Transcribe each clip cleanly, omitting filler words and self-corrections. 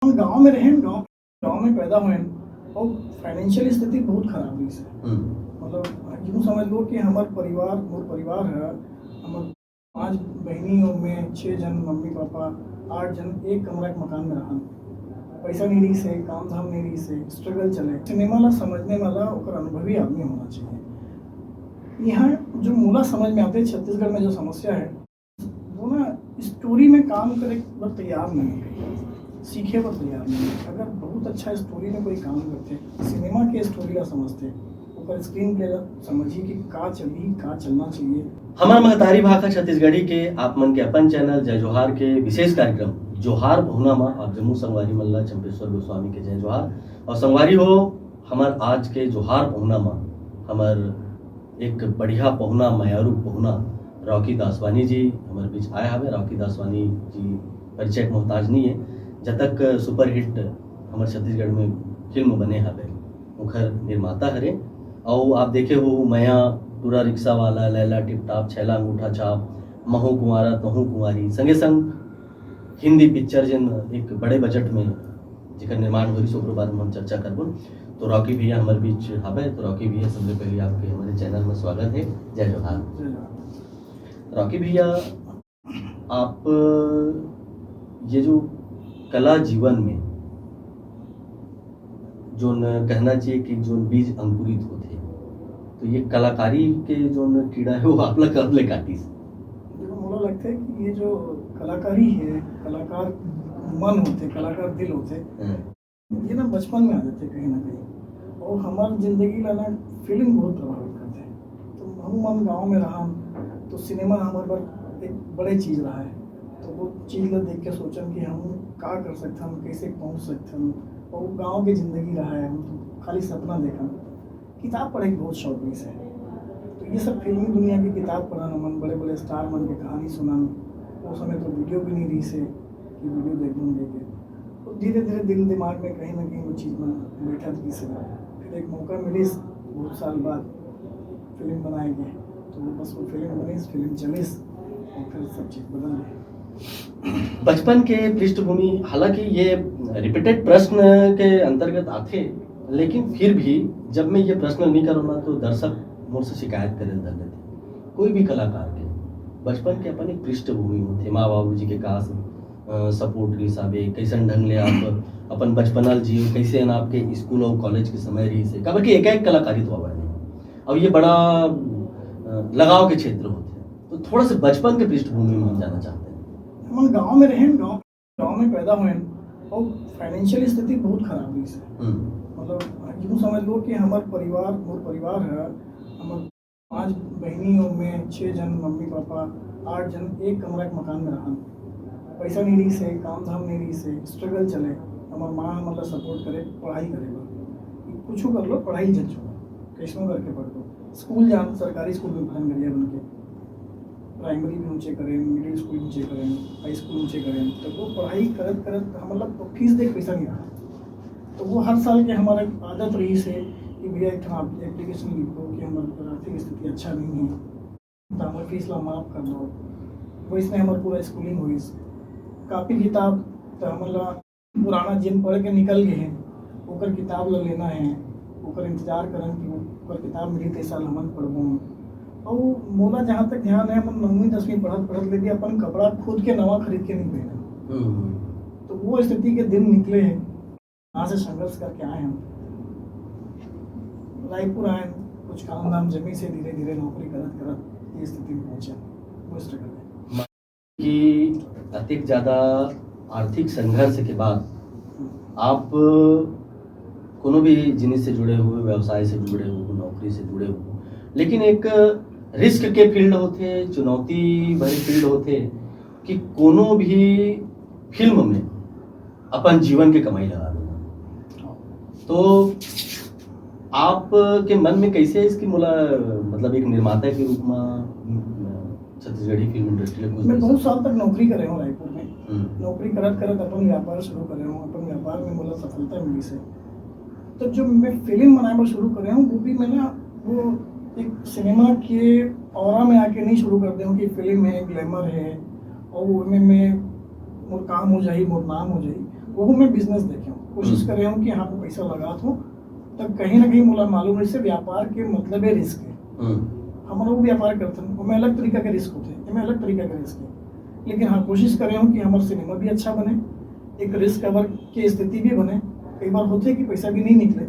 हम गाँव में रहे, गाँव में पैदा हुए और फाइनेंशियल स्थिति बहुत खराब हुई से। मतलब यूँ समझ लो कि हमार परिवार है, हमार 5 बहनी और मैं 6 जन, मम्मी पापा 8 जन, एक कमरा के मकान में रहन। पैसा नहीं रही से, काम धाम नहीं रही से, स्ट्रगल चले। सिनेमा ला समझने वाला और अनुभवी आदमी होना चाहिए। यहाँ जो मूला समझ में आते हैं, छत्तीसगढ़ में जो समस्या है वो ना स्टोरी में काम करे पर तैयार नहीं है, सीखे पर तैयार नहीं है। अगर बहुत अच्छा स्टोरी में कोई काम करते, सिनेमा के स्टोरी का समझते, ऊपर स्क्रीन प्ले समझिए कि का चली, का चलना चाहिए। हमार महतारी भाषा छत्तीसगढ़ी के आप मन के अपन चैनल जय जोहार के विशेष कार्यक्रम जोहार बहुना मा आप जम्मू संगवारी मल्ला चंपेश्वर गोस्वामी के जय जोहार। और संगवारी हो हमार आज के जोहार बहुना मा हमार एक बढ़िया पहुना मायारू पहुना रॉकी दासवानी जी हमारे बीच आए हवे। रॉकी दासवानी जी परिचय के मोहताज नहीं है। जब तक सुपरहिट हमारे छत्तीसगढ़ में फिल्म बने हवे मुखर निर्माता हरे। और आप देखे हो मया पूरा रिक्शा वाला, लैला टिप टाप, छैला अंगूठा छाप, महू कुंवारा तहू कुंवारी, संगे संग हिंदी पिक्चर जिन एक बड़े बजट में जिकर निर्माण हुई सो बारे में हम चर्चा करबो। तो रॉकी भैया हमारे बीच हवे। तो रॉकी भैया सबसे पहले आपके हमारे चैनल में स्वागत है। जय जोहार। रॉकी भैया आप ये जो कला जीवन में जो कहना चाहिए कि जो बीज अंकुरित होते, तो ये कलाकारी के जो कीड़ा है वो आप लोग कब ले काटी? देखो मुझे लगता है कि ये जो कलाकारी है, कलाकार मन होते, कलाकार दिल होते, ये ना बचपन में आ जाते कहीं ना कहीं। और हमारी जिंदगी ला ना फीलिंग बहुत प्रभावित करते हैं। तो हम गाँव में रहा तो सिनेमा हमारे पर एक बड़े चीज़ रहा है। तो वो चीज़ ला देख के सोचन कि हम का कर सकते, हम कैसे पहुँच सकते हैं। और गाँव की ज़िंदगी रहा है, हम तो खाली सपना देखा। किताब पढ़े बहुत शौक भी से, तो ये सब फिल्मी दुनिया की किताब पढ़ना मन, बड़े बड़े स्टार मन की कहानी सुनान। उस समय तो वीडियो भी नहीं रही से कि वीडियो देखने देखे। तो धीरे धीरे दिल दिमाग में कहीं ना कहीं वो चीज़ में बैठा थी से। फिर एक मौका मिली बहुत साल बाद फिल्म बनाएंगे, तो बस वो फिल्म बनी, फिल्म चलिस और फिर सब चीज़ बदल गई। बचपन के पृष्ठभूमि, हालांकि ये रिपीटेड प्रश्न के अंतर्गत आते, लेकिन फिर भी जब मैं ये प्रश्न नहीं करूँगा तो दर्शक मुझसे शिकायत करे लगते। कोई भी कलाकार के बचपन के अपन एक पृष्ठभूमि होते, माँ बाबू जी के काश सपोर्ट के हिसाबे कैसन ढंग ले आप अपन बचपनल जीव, कैसे न आपके स्कूल और कॉलेज के समय रही से, कबर की एक कलाकारी तो आवा नहीं। अब ये बड़ा लगाव के क्षेत्र होते, तो थोड़ा सा बचपन के पृष्ठभूमि में हम जाना चाहते हैं। हम गाँव में रहे, गाँव में पैदा हुए और फाइनेंशियल स्थिति बहुत खराब हुई से। मतलब यूँ समझ लो कि हमार परिवार है, हमार 5 बहनी और मैं 6 जन, मम्मी पापा 8 जन, एक कमरा के मकान में रहन। पैसा नहीं रही से, काम धाम नहीं रही से, स्ट्रगल चले। हमार माँ हमारा सपोर्ट करे, पढ़ाई करे, कुछ कर लो, पढ़ाई जच हो, कैसों करके पढ़ लो। स्कूल जान, सरकारी स्कूल में पढ़न गरिया बन के, प्राइमरी भी ऊँचे करें, मिडिल स्कूल ऊँचे करें, हाई स्कूल ऊँचे करें। तो वो पढ़ाई करत मतलब फीस देख पैसा नहीं रहा। तो वो हर साल के हमारा आदत रही से कि भैया एक एप्लीकेशन लिखो कि हमारी आर्थिक स्थिति अच्छा नहीं है, तो हमारे फीस ला माफ़ कर दो। वो इसमें हमारा पूरा स्कूलिंग हुई। कापी किताब तो हमारा पुराना जिन पढ़ के निकल गए हैं, ओकर किताब ला लेना है, ओकर इंतजार करन कि ओकर किताब मिली तो साल हमन पढ़बो। और मोला जहाँ तक ध्यान है, हम 9वीं 10वीं पढ़त लेके अपन कपड़ा खुद के नवा खरीद के नहीं पहना। तो वो स्थिति के दिन निकले हैं, वहाँ से संघर्ष करके आए हम रायपुर आए, कुछ काम धाम जमी से धीरे धीरे नौकरी करत ये स्थिति में पहुँचे। वो स्ट्रगल है कि अतिक ज़्यादा आर्थिक संघर्ष के बाद आप कोनो भी जिनिस से जुड़े हुए, व्यवसाय से जुड़े हुए, नौकरी से जुड़े हुए, लेकिन एक रिस्क के फील्ड होते, चुनौती भरे फील्ड होते कि कोनो भी फिल्म में अपन जीवन के कमाई लगा देना। तो आप के मन में कैसे इसकी मतलब एक निर्माता के रूप में छत्तीसगढ़ी फिल्म इंडस्ट्री में मैं बहुत साल तक नौकरी करे हूँ रायपुर में। नौकरी करत अपन व्यापार शुरू करे हूँ। अपन व्यापार में मुझे सफलता मिली से, तो जो मैं फिल्म बनाना शुरू करे हूँ वो भी मैं ना वो एक सिनेमा के ऑरा में आके नहीं शुरू करते हूँ कि फिल्म है, ग्लैमर है और उनमें मैं मोर काम हो जाए, मोर नाम हो जाए। वो मैं बिजनेस देखे हूँ, कोशिश कर रहा हूँ कि हाँ मैं पैसा लगा दूँ, तब कहीं ना कहीं मुला मालूम है इससे व्यापार के मतलब है रिस्क है। हम लोग व्यापार करते हैं, उसमें अलग तरीका के रिस्क होते हैं, इसमें अलग तरीका का रिस्क है। लेकिन हाँ कोशिश कर रहे हूँ कि हमारा सिनेमा भी अच्छा बने, एक रिस्क कवर की स्थिति भी बने। कई बार होते कि पैसा भी नहीं निकले,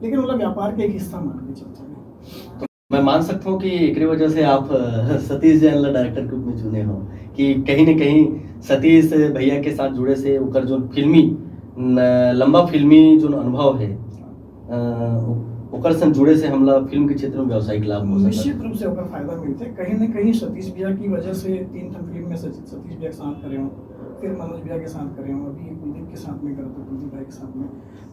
लेकिन मतलब व्यापार का एक हिस्सा मान के चलते हैं। तो मैं मान सकता हूँ कि एक वजह से आप सतीश जैन डायरेक्टर के रूप में चुने हो कि कहीं न कहीं सतीश भैया के साथ जुड़े से ओकर जो फिल्मी लंबा फिल्मी जो अनुभव है ओकर संग जुड़े से हमला फिल्म के क्षेत्र में व्यावसायिक लाभ हो सकता है। निश्चित रूप से ओकर फायदा मिलते कहीं न कहीं। सतीश भैया की वजह से 3 फिल्म में सतीश भैया के साथ करे हूँ, फिर मनोज भैया के साथ करे हूँ, अभी कुलदीप के साथ में करते कुलदीप भाई के साथ में।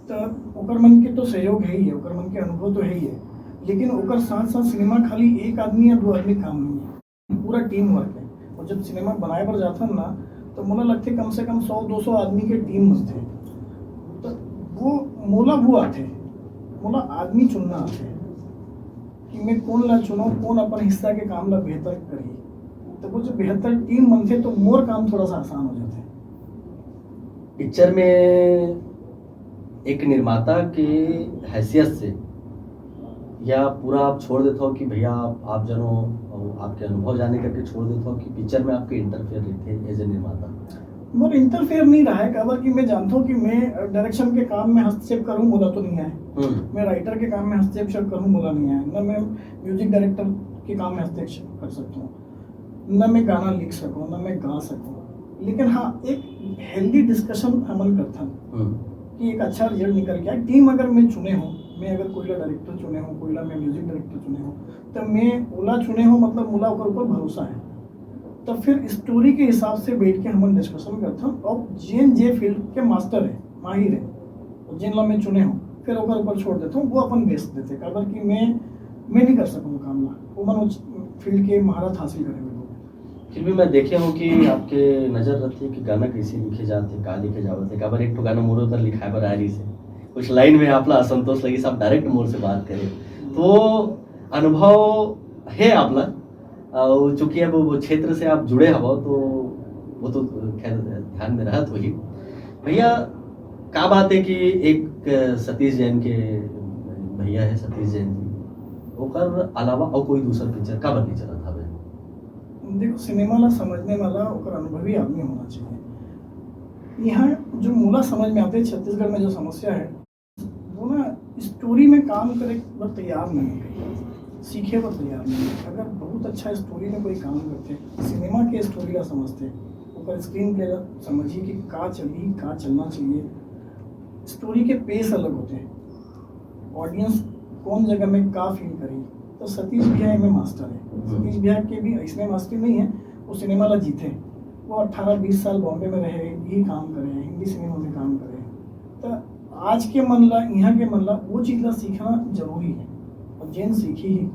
तो ओकर मन के तो सहयोग है ही है, ओकर मन के अनुभव तो है ही है, लेकिन ओकर साथ साथ सिनेमा खाली एक आदमी या 2 आदमी काम नहीं है, पूरा टीम वर्क है। और जब सिनेमा बनाए पर जाता ना तो मोला लगते कम से कम 100-200 आदमी के टीम थे। तो वो वो आते मोला आदमी चुनना आते कि मैं कौन ला चुनो, कौन अपन हिस्सा के काम ला बेहतर करी। तो वो जो बेहतर टीम बनते तो मोर काम थोड़ा सा आसान हो जाते। पिक्चर में एक निर्माता की हैसियत से या पूरा आप छोड़ देते हो कि भैया आप जनो आपके अनुभव जाने करके छोड़ देते हो कि पिक्चर में आपके इंटरफेयर रहते एज ए निर्माता? मोर इंटरफेयर नहीं रहा है, खबर कि मैं जानता हूँ कि मैं डायरेक्शन के काम में हस्तक्षेप करूँ बोला तो नहीं है, मैं राइटर के काम में हस्तक्षेप करूँ बोला नहीं है, न मैं म्यूजिक डायरेक्टर के काम में हस्तक्षेप कर सकता हूँ, न मैं गाना लिख सकूँ, न मैं गा सकूँ। लेकिन हाँ एक हेल्दी डिस्कशन अमल करता कि एक अच्छा रिजल्ट निकल गया। टीम अगर मैं चुने हूँ, मैं अगर कोयला डायरेक्टर चुने हूँ, कोयला में म्यूजिक डायरेक्टर चुने हूँ, तो मैं ओला चुने हूँ मतलब मोला ऊपर भरोसा है। तो फिर स्टोरी के हिसाब से बैठ के हम डिस्कशन करते हैं और जे फील्ड के मास्टर है, माहिर है, जिन ला मैं चुने हूँ फिर ऊपर छोड़ देता हूँ, वो अपन बेच देते खबर कि मैं नहीं कर सकूँ काम ला, वो मन फील्ड के महारत हासिल करेंगे। फिर भी मैं देखे हूँ कि आपके नज़र रहती है कि गाना कैसे लिखे जाते, का लिखे जाते, काबर एक तो गाना मोर उधर लिखाए बर आ रही से कुछ लाइन में आपला असंतोष लगी, सब डायरेक्ट मोर से बात करें तो अनुभव है आपला। और चूंकि अब वो क्षेत्र से आप जुड़े हो तो वो तो खैर ध्यान में रहत वही। भैया क्या बात है कि एक सतीश जैन के भैया है सतीश जैन जी, ओकर अलावा और कोई दूसरा पिक्चर का बन नहीं चला था? देखो सिनेमा ला समझने वाला ओकर अनुभवी आदमी होना चाहिए। यहाँ जो मूला समझ में आते छत्तीसगढ़ में जो समस्या है वो ना स्टोरी में काम करे पर तैयार नहीं है, सीखे पर तैयार नहीं है। अगर बहुत अच्छा स्टोरी में कोई काम करते, सिनेमा के स्टोरी ला समझते, ओकर स्क्रीन प्ले ला समझिए कि का चली का चलना चाहिए, स्टोरी के पेस अलग होते हैं, ऑडियंस कौन जगह में का फील करी। तो सतीश भैया में मास्टर है, सतीश भैया के भी इसमें मास्टर नहीं है, वो सिनेमा ला जीते, वो 18-20 साल बॉम्बे में रहे, यही काम करे, हिंदी सिनेमा में काम करे। तो आज के मन ला यहाँ के मन ला वो चीज़ ला सीखना जरूरी है, और जेन सीखी ही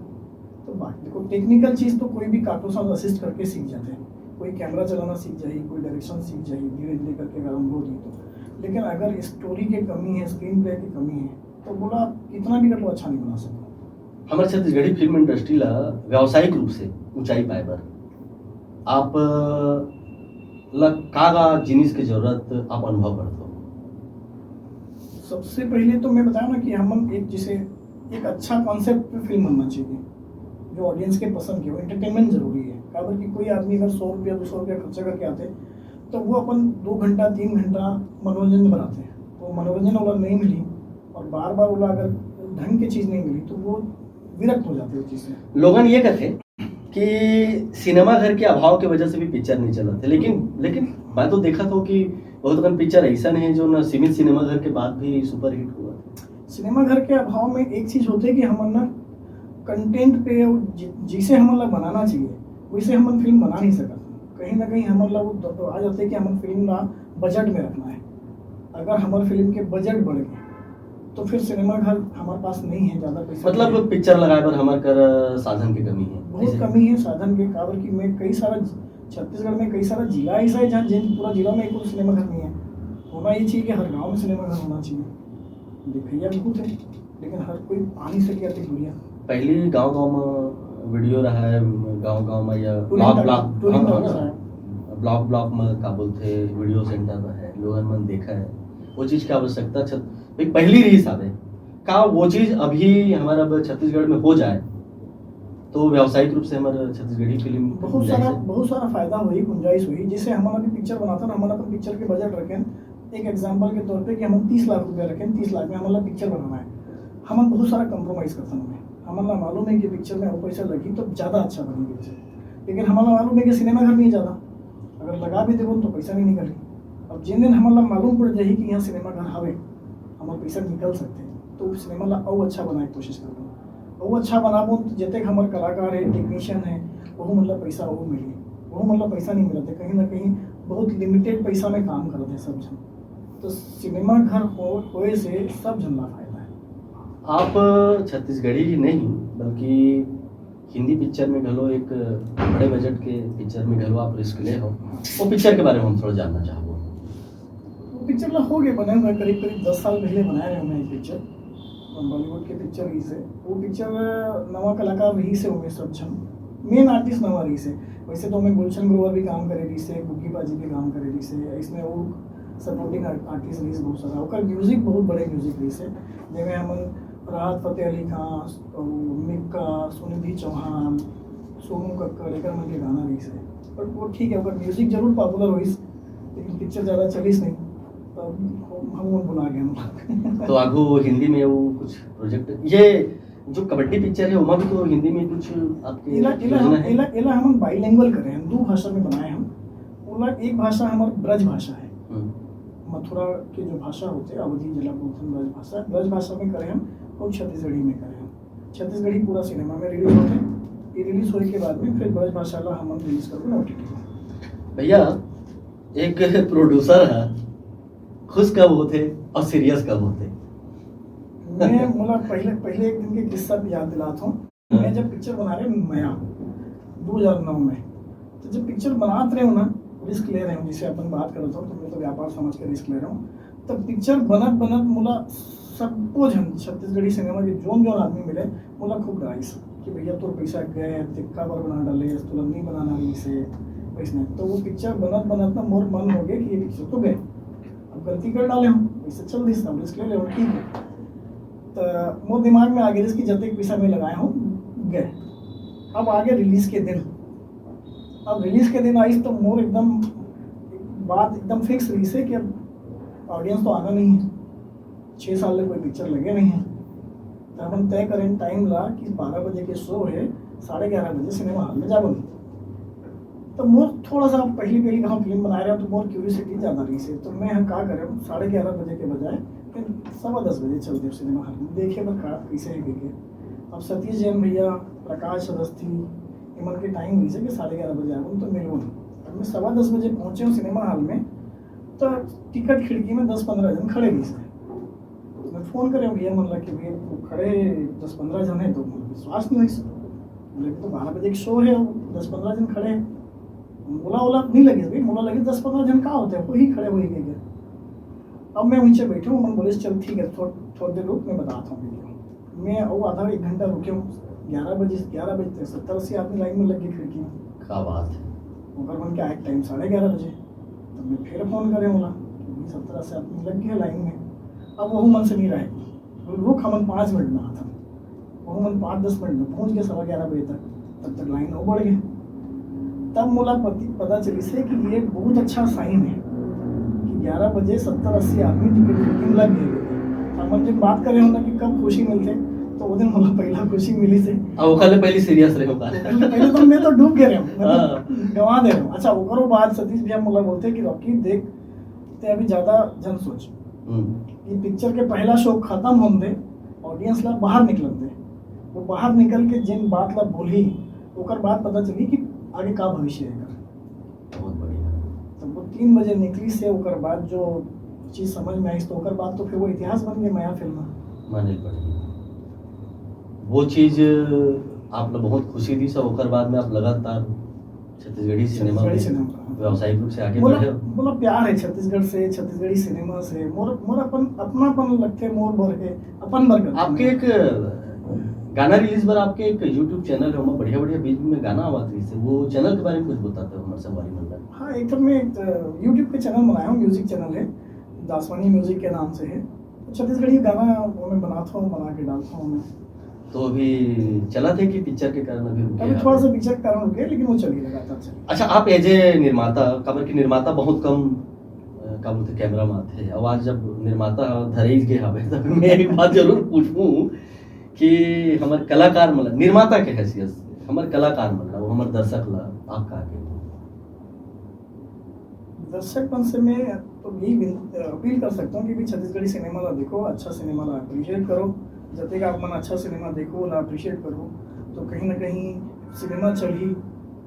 तो बाकी देखो टेक्निकल चीज़ तो कोई भी काटो साथ असिस्ट करके सीख जाते हैं, कोई कैमरा चलाना सीख जाए, कोई डायरेक्शन सीख जाए धीरे धीरे करके अगर अनुभव दी तो। लेकिन अगर स्टोरी की कमी है, स्क्रीन प्ले की कमी है, तो बोला कितना भी कर लो अच्छा नहीं बना सकता। हमारे छत्तीसगढ़ी फिल्म इंडस्ट्री ला व्यावसायिक रूप से ऊंचाई पाए बर आप का जिनिस की जरूरत आप अनुभव करते हो? सबसे पहले तो मैं बताया ना कि हम एक जिसे एक अच्छा कॉन्सेप्ट पे फिल्म बनना चाहिए जो ऑडियंस के पसंद की हो। एंटरटेनमेंट जरूरी है, कारण कि कोई आदमी अगर 100 रुपया 200 रुपया खर्चा करके आते तो वो अपन 2 घंटा 3 घंटा मनोरंजन बनाते हैं, तो मनोरंजन वाला नहीं मिली और बार बार वाला अगर ढंग की चीज़ नहीं मिली तो वो विरक्त हो जाते हैं चीज़ से। लोगन ये कहते कि सिनेमा घर के अभाव की वजह से भी पिक्चर नहीं चला था, लेकिन मैं तो देखा था कि बहुत कम पिक्चर ऐसा नहीं है जो ना सीमित सिनेमा घर के बाद भी सुपरहिट हुआ। सिनेमा घर के अभाव में एक चीज़ होती है कि हम ना कंटेंट पे जिसे हम लोग बनाना चाहिए वैसे हम फिल्म बना नहीं सकते। कहीं ना कहीं हम लोग तो आ जाते हैं कि हम फिल्म ना बजट में रखना है। अगर हमारे फिल्म के बजट बढ़ गए तो फिर सिनेमा घर हमारे पास नहीं है ज़्यादा पैसा, मतलब पिक्चर लगाए पर हमारे कर साधन की कमी है, बहुत कमी है साधन के। कारण कि मैं कई सारा छत्तीसगढ़ में कई सारा जिला ऐसा है जहाँ पूरा जिला में एक सिनेमा घर नहीं है। होना ये चाहिए कि हर गाँव में सिनेमा घर होना चाहिए। देखिए बहुत है लेकिन हर कोई पानी से क्या दुनिया। पहले गांव में वीडियो रहा है, गांव में या ब्लॉक में का बोलते वीडियो सेंटर है, लोगन मन देखा है वो चीज़ की आवश्यकता भाई पहली रही साहब का वो चीज़ अभी हमारा अब छत्तीसगढ़ में हो जाए तो व्यावसायिक रूप से हमारा छत्तीसगढ़ी फिल्म बहुत सारा फायदा हुई, गुंजाइश हुई। जैसे हमारा भी पिक्चर बनाता ना, हमारा अपन पिक्चर के बजट रखें एक एग्जांपल के तौर पे कि हम 30 लाख रुपया रखें, 30 लाख में हमारा पिक्चर बनाना है, हम बहुत सारा कंप्रोमाइज़ करते हैं। हमारा मालूम है कि पिक्चर में वो पैसा लगी तो ज़्यादा अच्छा बनी पिक्चर, लेकिन हमारा मालूम है कि सिनेमा घर नहीं ज़्यादा, अगर लगा भी देवो तो पैसा नहीं निकली। अब जिन दिन हमारा मालूम पड़ जाए कि यहाँ सिनेमा घर हवे, हमारा पैसा निकल सकते हैं, तो सिनेमा ला और अच्छा बनाए कोशिश करो, वो अच्छा बनाबो तो जब तक हमारे कलाकार है, टेक्नीशियन है, वो मतलब पैसा वो मिली, वो मतलब पैसा नहीं मिलते, कहीं ना कहीं बहुत लिमिटेड पैसा में काम करते हैं सब जन। तो सिनेमा घर होए से सब जन ला फायदा है। आप छत्तीसगढ़ी ही नहीं बल्कि हिंदी पिक्चर में घलो एक बड़े बजट के पिक्चर में घलो आप रिस्क ले हो, वो पिक्चर के बारे में हम थोड़ा जानना चाहूँगा। वो पिक्चर ला हो गए बने हुए करीब 10 साल पहले बनाए रहे हमने एक पिक्चर, बॉलीवुड के पिक्चर ही से। वो पिक्चर नवा कलाकार रही से उमेश सब छन, मेन आर्टिस्ट नवा रही से। वैसे तो मैं गुलशन ग्रोवर भी काम करे रही से, गुग्गी बाजी भी काम करे रही से, इसमें वो सपोर्टिंग आर्टिस्ट रही से बहुत सारा। ओकर म्यूजिक बहुत बड़े म्यूजिक रही से, जिसमें हमन राहत फतेह अली खान, मिक्का, सुनिधि चौहान, सोनू कक्कड़ एक मन के गाना रही से। बट वो ठीक है, ओकर म्यूजिक जरूर पॉपुलर हुई, लेकिन पिक्चर ज़्यादा चलीस नहीं, तो हम बुला गए। तो आगू हिंदी में वो कुछ प्रोजेक्ट, ये जो कबड्डी पिक्चर है वहाँ भी तो हिंदी में कुछ आपके इला हम बाइलिंगुअल करे हैं, 2 भाषा में बनाए हम। ओला एक भाषा हमारी ब्रज भाषा है, मथुरा के जो भाषा होते हैं अवधि जिला बोलते हैं ब्रज भाषा में करें हम, और छत्तीसगढ़ी में करें हम। छत्तीसगढ़ी पूरा सिनेमा में रिलीज होते हैं, ये रिलीज होने के बाद में फिर ब्रज भाषा ला हम रिलीज करते OTT। भैया एक प्रोड्यूसर है, खुश कब होते और सीरियस कब होते? मैं मतलब पहले एक दिन के किस्सा याद दिलाता हूँ। मैं जब पिक्चर बना रहे नया 2009 में, तो जब पिक्चर बनाते रहे हो ना, रिस्क ले रहे हूँ, जिसे अपन बात कर रहा हूँ, तो मैं तो व्यापार समझ के रिस्क ले रहा हूँ। तब पिक्चर बनत मुला सबको छत्तीसगढ़ी सिनेमा के जोन आदमी मिले, मुला खूब डराइस कि भैया तो पैसा गए तिक्का पर बना डाले, तुरंत नहीं बनाना रही से वैसे। तो वो पिक्चर बनत ना मोर मन हो गया कि ये पिक्चर तो गए, अब गलती कर डाले हम, वैसे चल दी सब रिस्क ले ले, ठीक है। तो मोर दिमाग में आगे इसकी जब तक पैसा में लगाए हूँ गए। अब आगे रिलीज के दिन, अब रिलीज के दिन आई तो मोर एकदम बात एकदम फिक्स रही से कि अब ऑडियंस तो आना नहीं है, 6 साल में कोई पिक्चर लगे नहीं है। तो हम तय करें टाइम ला कि 12 बजे के शो है, 11:30 बजे सिनेमा हॉल में जाबो। तो मोर थोड़ा सा पहली कहाँ फिल्म बना रहे हो तो मोर क्यूरियोसिटी ज़्यादा रही से, तो मैं क्या करें 11:30 बजे के बजाय फिर 10:15 बजे चलते सिनेमा हॉल में देखे पर कैसे है देखे। अब सतीश जैन भैया, प्रकाश अवस्थी, इमन के टाइम रही से कि 11:30 बजे आऊँ तो मिलूँ। अब मैं 10:15 बजे पहुँचे हूँ सिनेमा हॉल में, तो टिकट खिड़की में 10-15 जन खड़े रही से। मैं फ़ोन करे भैया मतलब कि भैया खड़े 10-15 जन है, तो विश्वास नहीं हुई सर, बोले तो 12 बजे के शो है, 10-15 जन खड़े हैं। मोला नहीं लगे भाई, मोला लगे 10-15 जन कहाँ होते हैं, वही खड़े हुए गए। अब मैं नीचे बैठे हूँ, मन बोले चल ठीक है थोड़ी देर रुक, मैं बताता हूँ वीडियो। मैं वो आधा 1 घंटा रुके हूँ, 11 बजे तक 70-80 आदमी लाइन में लग गए खिड़की में। क्या बात है। ऊपर मन के आए टाइम 11:30 बजे, तो मैं फिर फ़ोन करे बोला 70-80 आदमी लग गए लाइन में। अब वो मन से नहीं रहे, रुक हमन 5 मिनट में आता, वो मन 5-10 मिनट में पहुँच गए 11:15 बजे तक, तब तक लाइन और बढ़ गई। तब मुला पता चली से कि ये बहुत अच्छा साइन है कि 11 बजे 70-80 आदमी टिकट बुकिंग लग गए। हम जब बात करें हो ना कि कब खुशी मिलते, तो वो दिन मुला पहला खुशी मिली से। अब कल पहले सीरियस रहे होगा, पहले तो मैं तो डूब गया रहा हूँ, गंवा दे रहा हूँ। अच्छा वो बाद सतीश भैया मुला बोलते कि रॉकी देख ते अभी ज़्यादा जन सोच, ये पिक्चर के पहला शो खत्म होने दे, ऑडियंस ला बाहर निकल दे, वो बाहर निकल के जिन बात ला बोली ओकर बात पता चली कि आगे का भविष्य है। बहुत बढ़िया। तो वो 3 बजे निकली से ओकर बाद जो चीज़ समझ में आई, तो ओकर बाद तो फिर वो इतिहास बन गया नया फिल्म माने पड़ी। वो चीज़ आप लोग बहुत खुशी दी, सब ओकर बाद में आप लगातार छत्तीसगढ़ी सिनेमा व्यावसायिक रूप से आगे बढ़े। बोला प्यार है छत्तीसगढ़ से, छत्तीसगढ़ी सिनेमा से, मोर अपनापन लगते, मोर भर है अपन भर। आपके एक गाना रिलीज पर आपके एक यूट्यूब चैनल है, वहाँ बढ़िया बीच में गाना आवा थी, वो चैनल के बारे में कुछ बताते हो हमारे संगवारी मंडल? हाँ, एक तो मैं यूट्यूब पे चैनल बनाया हूँ, म्यूजिक चैनल है, दासवानी म्यूजिक के नाम से है। तो छत्तीसगढ़ी गाना वो मैं बनाता हूँ, बना के डालता हूँ मैं। तो अभी चला थे कि पिक्चर के कारण अभी रुके अभी आप? थोड़ा सा पिक्चर के कारण रुके, लेकिन वो चली लगातार चली। अच्छा, आप एज ए निर्माता, काबर की निर्माता बहुत कम का बोलते कैमरा में आते, और आज जब निर्माता धरेज के हवे तब मैं एक बात जरूर पूछूं कि हमार कलाकार मतलब निर्माता के हैसियत से हमार कलाकार मतलब वो हमार दर्शक ला आप का के दर्शकपन से मैं तो यही अपील कर सकता हूँ कि भी छत्तीसगढ़ी सिनेमा ला देखो, अच्छा सिनेमा ला अप्रिशिएट करो। जब तक आप मन अच्छा सिनेमा देखो ला अप्रिशिएट करो, तो कहीं ना कहीं सिनेमा चली,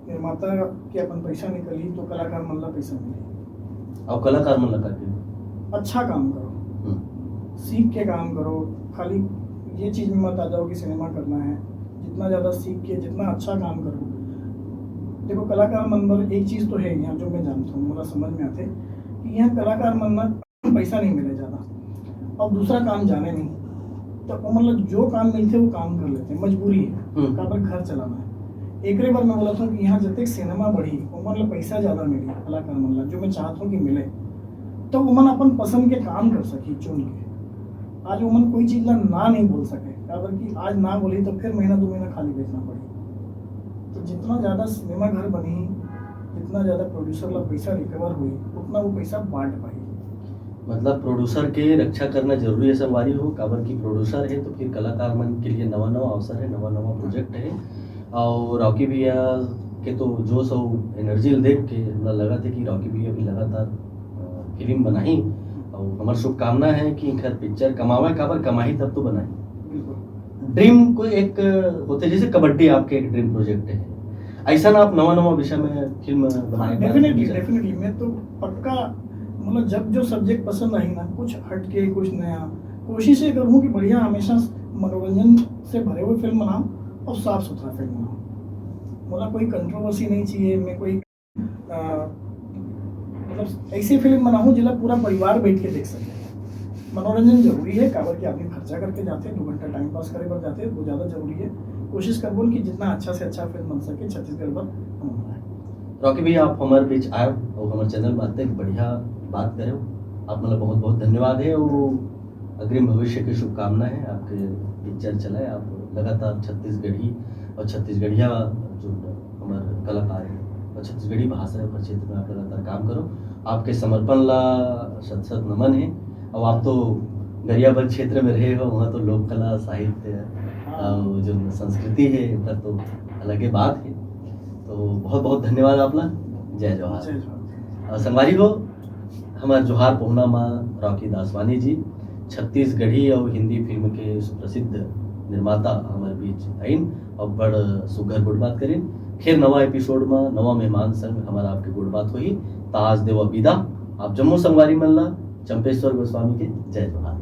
निर्माता के अपन पैसा निकली, तो कलाकार मन ला पैसा मिली। और कलाकार मन लगा के अच्छा काम करो, सीख के काम करो। खाली ये चीज़ में मत आ जाओ कि सिनेमा करना है। जितना ज़्यादा सीख के, जितना अच्छा काम करो। देखो कलाकार मन पर एक चीज़ तो है यहाँ जो मैं जानता हूँ, मुझे समझ में आते कि यहाँ कलाकार मन ना पैसा नहीं मिले ज़्यादा, और दूसरा काम जाने नहीं, तो वो मतलब जो काम मिलते वो काम कर लेते हैं, मजबूरी है, काबर घर चलाना है। एक बार मैं बोला था कि यहाँ जब तक सिनेमा बढ़ी वो मतलब पैसा ज़्यादा मिली कलाकार मन ला, जो मैं चाहता हूँ कि मिले, तो वो मन अपन पसंद के काम कर सकी चुन के। आज वो मन कोई चीज़ ना नहीं बोल सके, काबर कि आज ना बोली तो फिर महीना 2 महीना खाली बेचना पड़ी। तो जितना ज़्यादा सिनेमा घर बनी, जितना ज़्यादा प्रोड्यूसर ला पैसा रिकवर हुई, उतना वो पैसा बांट पाई। मतलब प्रोड्यूसर के रक्षा करना जरूरी है संगवारी हो, काबर की प्रोड्यूसर है तो फिर कलाकार मन के लिए नवा नवा अवसर है, नवा नवा प्रोजेक्ट है। और रॉकी भैया के तो जो सो एनर्जी देख के हमरा लगा था कि रॉकी भैया भी लगातार फिल्म बनाई, और हमार शुभकामना है कि खैर पिक्चर कमावा, काबर कमाई तब तो बनाई। ड्रीम कोई एक होते जैसे कबड्डी आपके एक ड्रीम प्रोजेक्ट है, ऐसा ना आप नवा नवा विषय में फिल्म बनाए? डेफिनेटली मैं तो पक्का मतलब जब जो सब्जेक्ट पसंद आई ना, कुछ हटके कुछ नया कोशिश ये करूँ कि बढ़िया हमेशा मनोरंजन से भरे हुए फिल्म बनाऊँ और साफ सुथरा फिल्म बनाऊँ। मतलब कोई कंट्रोवर्सी नहीं चाहिए, मैं कोई मतलब ऐसी फिल्म बनाऊँ जिला पूरा परिवार बैठ के देख सके। मनोरंजन जरूरी है, काबर के आदमी खर्चा करके जाते हैं, 2 घंटा टाइम पास करे पर जाते हैं, वो ज़्यादा जरूरी है। कोशिश करबो कि जितना अच्छा से अच्छा फिल्म बन सके छत्तीसगढ़ पर हमारा है। रॉकी भैया आप हमारे बीच आए और हमारे चैनल में आते बढ़िया बात करे, आप मतलब बहुत बहुत धन्यवाद है, और अग्रिम भविष्य की शुभकामना है। आपके पिक्चर चलाए, आप लगातार छत्तीसगढ़ी और छत्तीसगढ़िया जो हमारे कलाकार हैं और छत्तीसगढ़ी भाषा पर क्षेत्र में आप लगातार काम करो। आपके समर्पण ला शत शत नमन है। और आप तो गरियाबंद क्षेत्र में रहे हो, वहाँ तो लोक कला साहित्य और जो संस्कृति है उनका तो अलग ही बात है। तो बहुत बहुत धन्यवाद आपला। जय जोहार। संगवारी हो, हमारे जोहार पहुना माँ रॉकी दासवानी जी छत्तीसगढ़ी और हिंदी फिल्म के सुप्रसिद्ध निर्माता हमारे बीच आइन और बड़ सुघर गुड़ बात करें। फिर नवा एपिसोड में नवा मेहमान संग हमारा आपके गुड़ बात हुई। ताज देवा विदा। आप जम्मू संगवारी मल्ला चंपेश्वर गोस्वामी के जय जोहार।